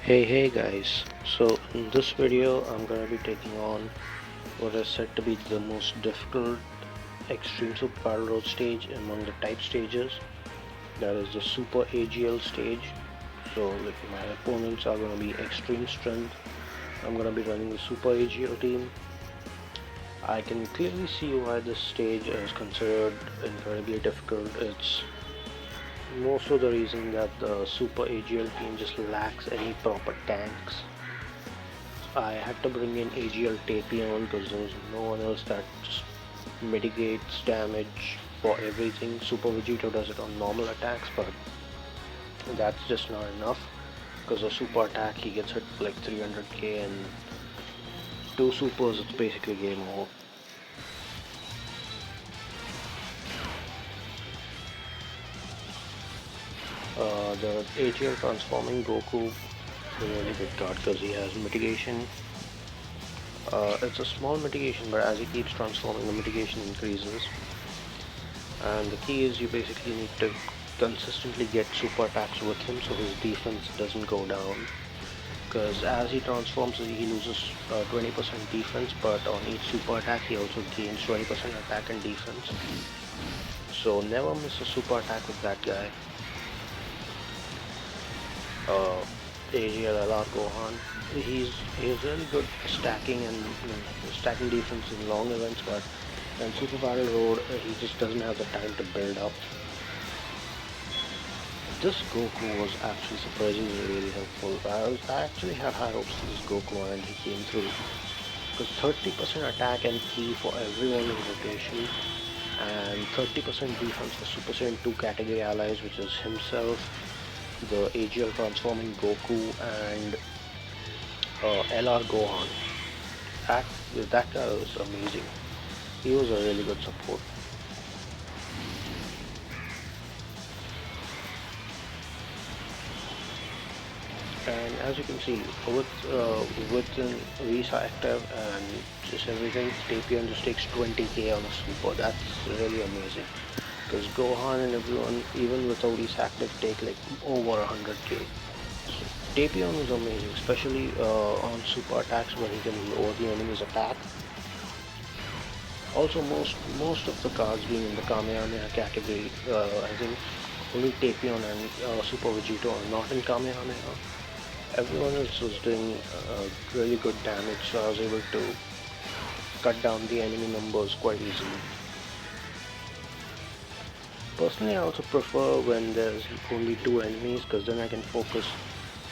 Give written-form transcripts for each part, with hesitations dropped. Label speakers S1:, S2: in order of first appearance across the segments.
S1: Hey guys, so in this video I'm gonna be taking on what is said to be the most difficult extreme super battle road stage among the type stages, that is the super AGL stage. So like my opponents are gonna be extreme strength. I'm gonna be running the super AGL team. I can clearly see why this stage is considered incredibly difficult. It's most of the reason that the super AGL team just lacks any proper tanks. I had to bring in AGL Tapion because there was no one else that just mitigates damage for everything. Super Vegito does it on normal attacks, but that's just not enough because a super attack he gets hit for like 300k, and two supers it's basically game over. The AGL transforming Goku is a really good card because he has mitigation. It's a small mitigation, but as he keeps transforming, the mitigation increases. And the key is you basically need to consistently get super attacks with him so his defense doesn't go down. Because as he transforms, he loses 20% defense, but on each super attack, he also gains 20% attack and defense. So never miss a super attack with that guy. AGL LR Gohan. He's really good stacking and stacking defense in long events, but in Super Battle Road, he just doesn't have the time to build up. This Goku was actually surprisingly really helpful. I actually had high hopes for this Goku, and he came through. Because 30% attack and ki for everyone in rotation, and 30% defense for Super Saiyan 2 category allies, which is himself, the AGL transforming Goku, and LR Gohan. That, that guy was amazing. He was a really good support. And as you can see, with Visa active and just everything, Tapion just takes 20k on a super. That's really amazing. Because Gohan and everyone, even without his active, take like over 100k. So Tapion is amazing, especially on super attacks where he can lower the enemy's attack. Also, most of the cards being in the Kamehameha category, I think only Tapion and Super Vegito are not in Kamehameha. Everyone else was doing really good damage, so I was able to cut down the enemy numbers quite easily. Personally, I also prefer when there's only two enemies, because then I can focus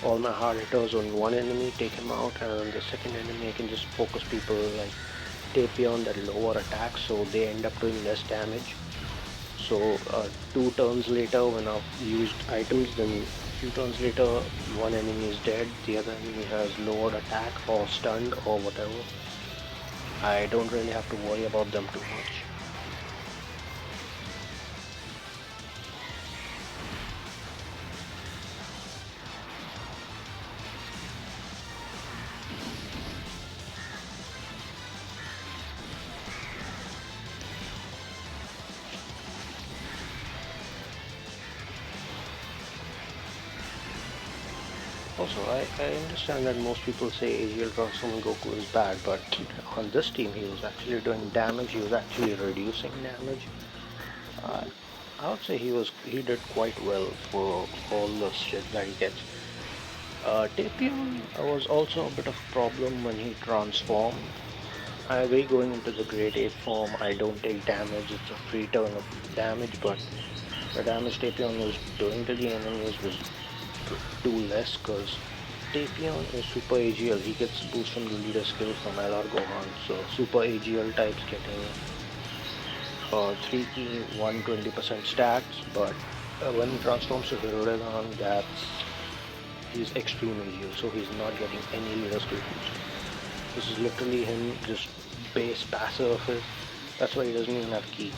S1: all my hard hitters on one enemy, take him out, and on the second enemy I can just focus people like Tapion that lower attack, so they end up doing less damage. So 2 turns later, when I've used items, then 2 turns later one enemy is dead, the other enemy has lowered attack or stunned or whatever. I don't really have to worry about them too much. Also, I understand that most people say AGL transforming Goku is bad, but on this team he was actually doing damage, he was actually reducing damage. I would say he did quite well for all the shit that he gets. Tapion was also a bit of a problem when he transformed. I agree, going into the grade 8 form, I don't take damage, it's a free turn of damage, but the damage Tapion was doing to the enemies was too less, because Tapion is Super AGL, he gets boost from the leader skill from LR Gohan, so Super AGL types getting 3 key 120% stats, but when he transforms to Hirudegan, he's extreme AGL, so he's not getting any leader skill boost. This is literally him just base passive of his, that's why he doesn't even have key.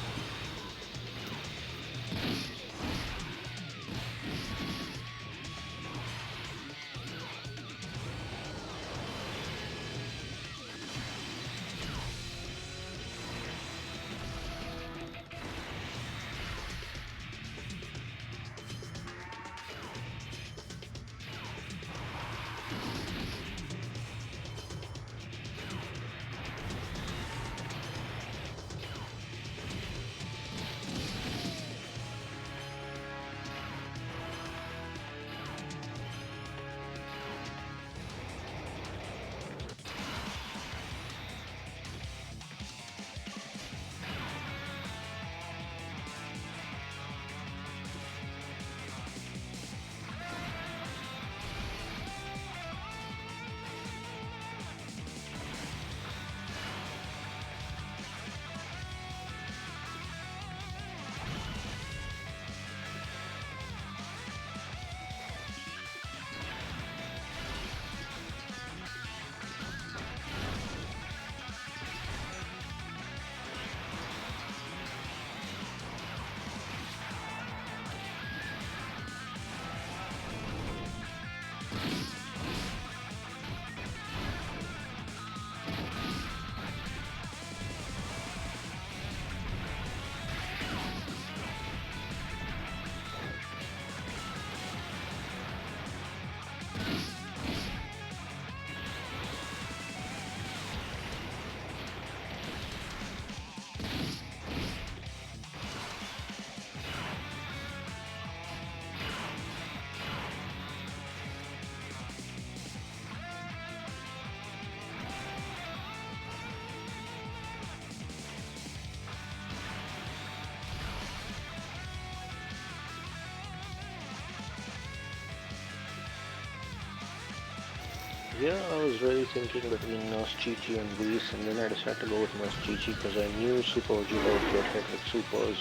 S1: Here I was really thinking between Nurse Chi-Chi and Whis, and then I decided to go with Nurse Chi-Chi because I knew Super Vegeta would get hit with supers,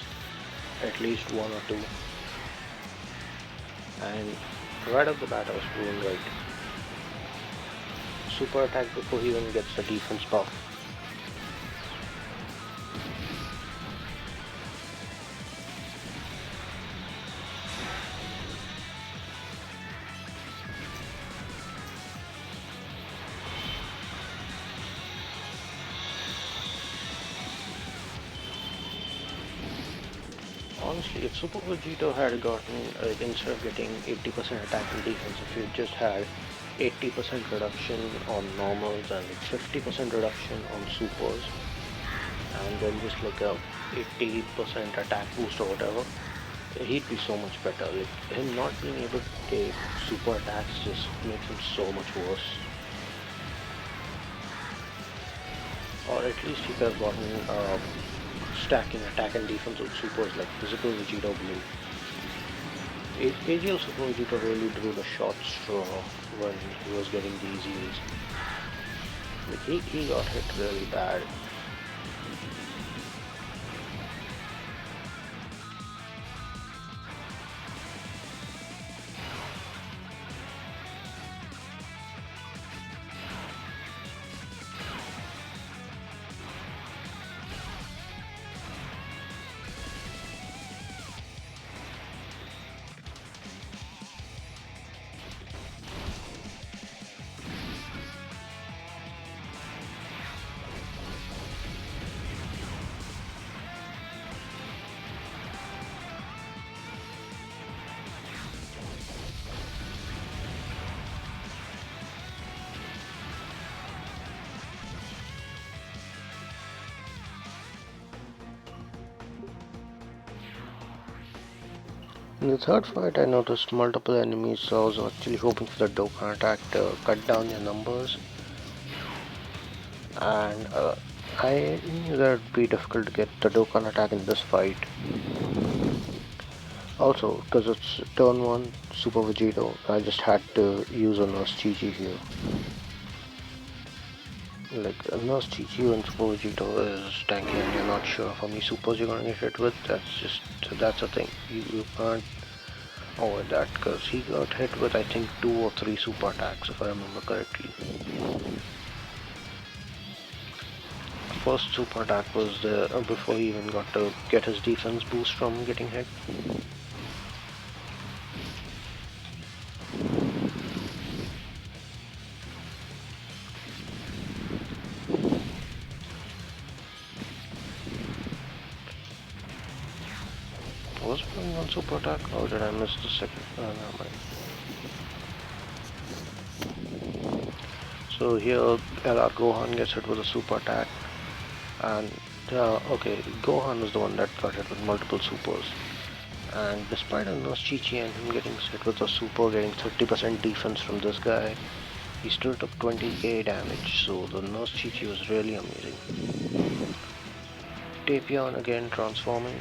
S1: at least one or two, and right off the bat I was proven right. Super attack before he even gets the defense buff. Honestly, if Super Vegito had gotten, instead of getting 80% attack and defense, if you just had 80% reduction on normals and 50% reduction on supers, and then just like a 80% attack boost or whatever, he'd be so much better. Like, him not being able to take super attacks just makes him so much worse. Or at least he could have gotten stacking attack and defense with supers like physical Vegito Blue. AGL Super Vegito really drew the short straw when he was getting these heals. Like, he got hit really bad. In the third fight, I noticed multiple enemies, so I was actually hoping for the Dokkan attack to cut down their numbers. And I knew that it would be difficult to get the Dokkan attack in this fight. Also, because it's turn 1 Super Vegito, I just had to use a Nurse Chi-Chi here. Like, a Nurse Chi-Chi when Super Vegito is tanky and you're not sure how many supers you're gonna get hit with, that's a thing. You can't avoid that, because he got hit with I think 2 or 3 super attacks if I remember correctly. First super attack was before he even got to get his defense boost from getting hit. Was it going on super attack, or did I miss the second? Never mind. So here LR Gohan gets hit with a super attack, and okay, Gohan was the one that got hit with multiple supers. And despite a Nurse Chi-Chi and him getting hit with a super, getting 30% defense from this guy, he still took 20k damage, so the Nurse Chi-Chi was really amazing. Tapion again transforming.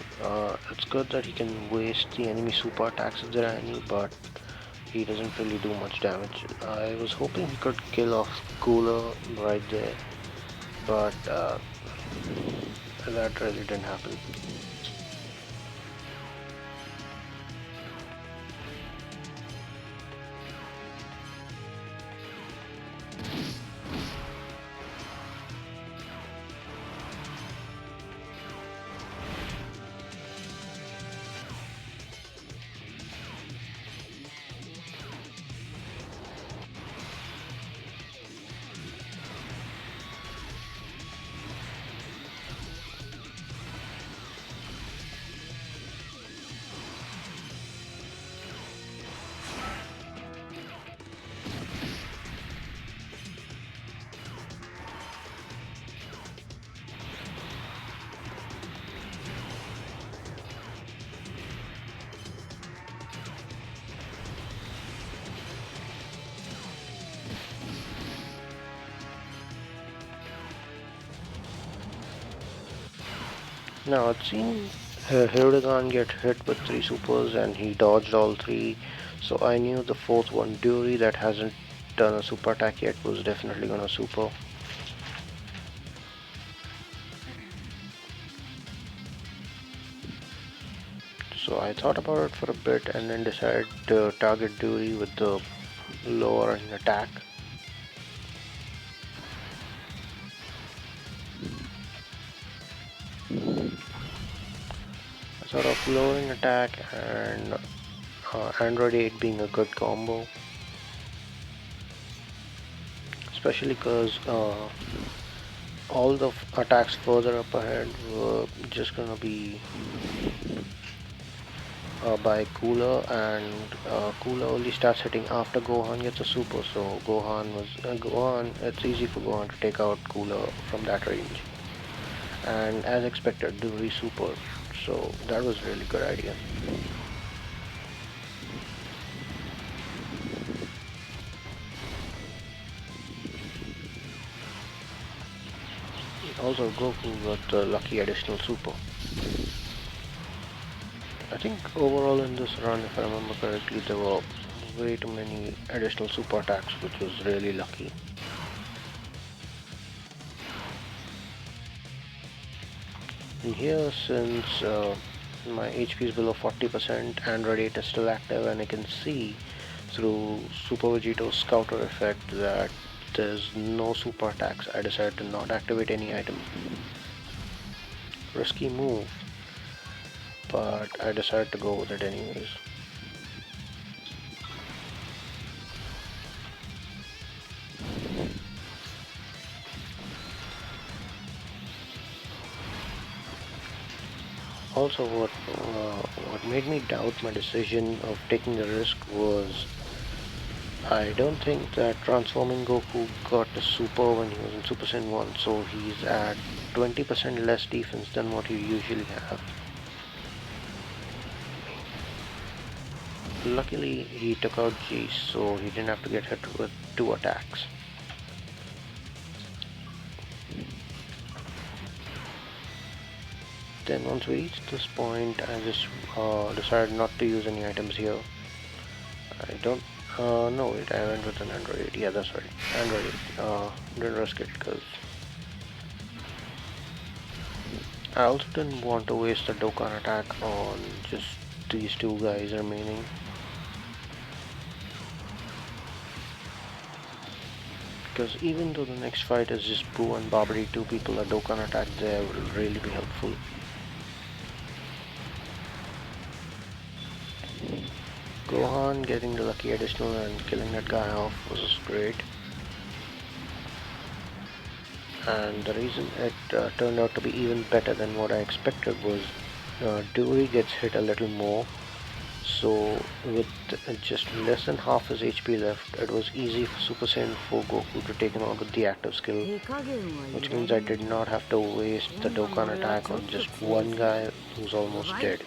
S1: It's good that he can waste the enemy super attacks if there are any, but he doesn't really do much damage. I was hoping he could kill off Cooler right there, but that really didn't happen. Now it seemed Hirudegan get hit with 3 supers and he dodged all 3, so I knew the 4th one, Dury, that hasn't done a super attack yet, was definitely gonna super. So I thought about it for a bit and then decided to target Dewey with the lowering attack. I thought of lowering attack and Android 8 being a good combo, especially because all the attacks further up ahead were just gonna be by Cooler, and Cooler only starts hitting after Gohan gets a super. So Gohan. It's easy for Gohan to take out Cooler from that range, and as expected, Duri super. So that was a really good idea. Also, Goku got the lucky additional super. I think overall in this run, if I remember correctly, there were way too many additional super attacks, which was really lucky. And here, since my HP is below 40%, Android 8 is still active, and I can see through Super Vegeto's Scouter effect that there's no super attacks. I decided to not activate any item. Risky move, but I decided to go with it anyways. Also, what made me doubt my decision of taking the risk was I don't think that transforming Goku got a super when he was in Super Saiyan 1, so he's at 20% less defense than what you usually have. Luckily, he took out G, so he didn't have to get hit with 2 attacks. Then once we reached this point, I just decided not to use any items here. I don't no wait, I went with an Android 8. Yeah, that's right, Android 8. Didn't risk it because I also didn't want to waste a Dokkan attack on just these 2 guys remaining. Because even though the next fight is just Boo and Babidi, 2 people, a Dokkan attack there will really be helpful. Gohan getting the lucky additional and killing that guy off was great. And the reason it turned out to be even better than what I expected was Dewey gets hit a little more. So with just less than half his HP left, it was easy for Super Saiyan 4 Goku to take him out with the active skill, which means I did not have to waste the Dokkan attack on just one guy who's almost dead.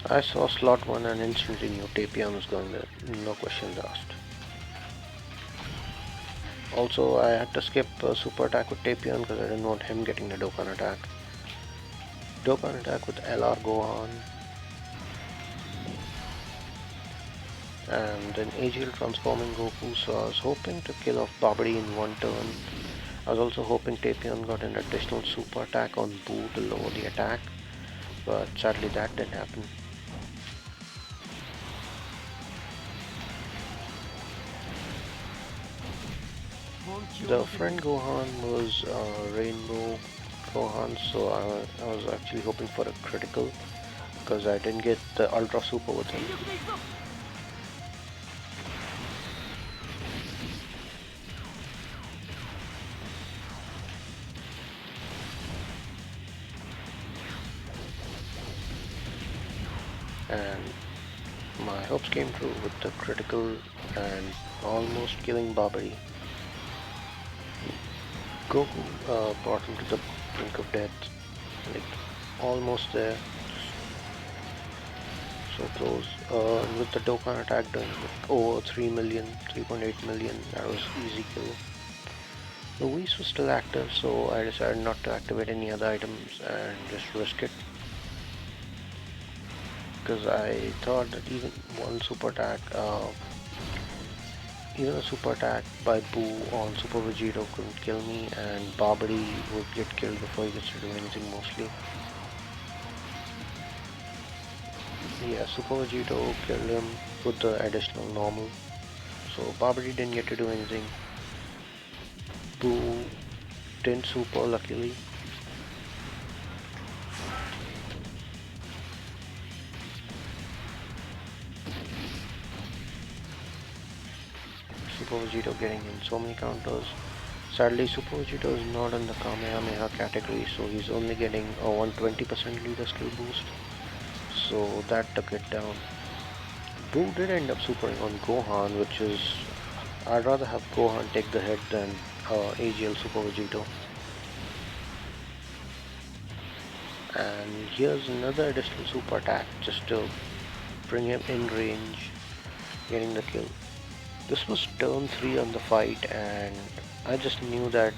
S1: I saw slot 1 and instantly knew Tapion was going there, no questions asked. Also, I had to skip super attack with Tapion because I didn't want him getting the Dokkan attack. Dokkan attack with LR Gohan. And then AGL transforming Goku, so I was hoping to kill off Babidi in one turn. I was also hoping Tapion got an additional super attack on Boo to lower the attack, but sadly that didn't happen. The friend Gohan was Rainbow Gohan, so I was actually hoping for a critical because I didn't get the Ultra Super with him. And my hopes came true with the critical and almost killing Babidi. Goku brought him to the brink of death, like almost there, so close. With the Dokkan attack doing over 3 million, 3.8 million, that was easy kill. The Whis was still active, so I decided not to activate any other items and just risk it. Because I thought that even one super attack, even a super attack by Boo on Super Vegito couldn't kill me, and Babidi would get killed before he gets to do anything mostly. Yeah, Super Vegito killed him with the additional normal, so Babidi didn't get to do anything. Boo didn't super, luckily. Super Vegito getting in so many counters. Sadly, Super Vegito is not in the Kamehameha category, so he's only getting a 120% leader skill boost. So that took it down. Boo did end up supering on Gohan, which is... I'd rather have Gohan take the hit than AGL Super Vegito. And here's another additional super attack just to bring him in range, getting the kill. This was turn 3 on the fight, and I just knew that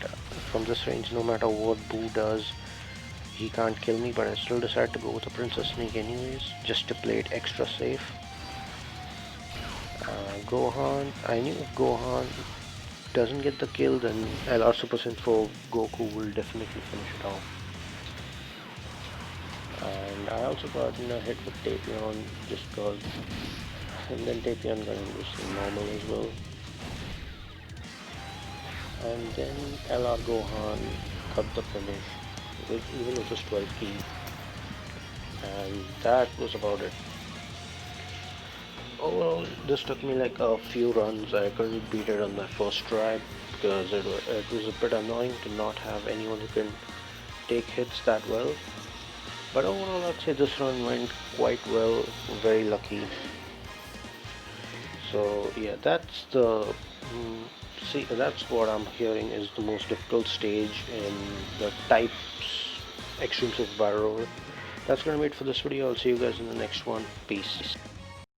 S1: from this range, no matter what Boo does, he can't kill me, but I still decided to go with the Princess Sneak anyways, just to play it extra safe. Gohan, I knew if Gohan doesn't get the kill, then LR Super Saiyan 4 Goku will definitely finish it off. And I also got in a hit with Tapion just because, and then Tapion got into normal as well. And then LR Gohan cut the finish, even with his 12 key. And that was about it. Overall, this took me like a few runs. I couldn't beat it on my first try because it was a bit annoying to not have anyone who can take hits that well. But overall, I'd say this run went quite well, very lucky. So yeah, that's the that's what I'm hearing is the most difficult stage in the types Extreme Super Battle Royale. That's gonna be it for this video. I'll see you guys in the next one. Peace.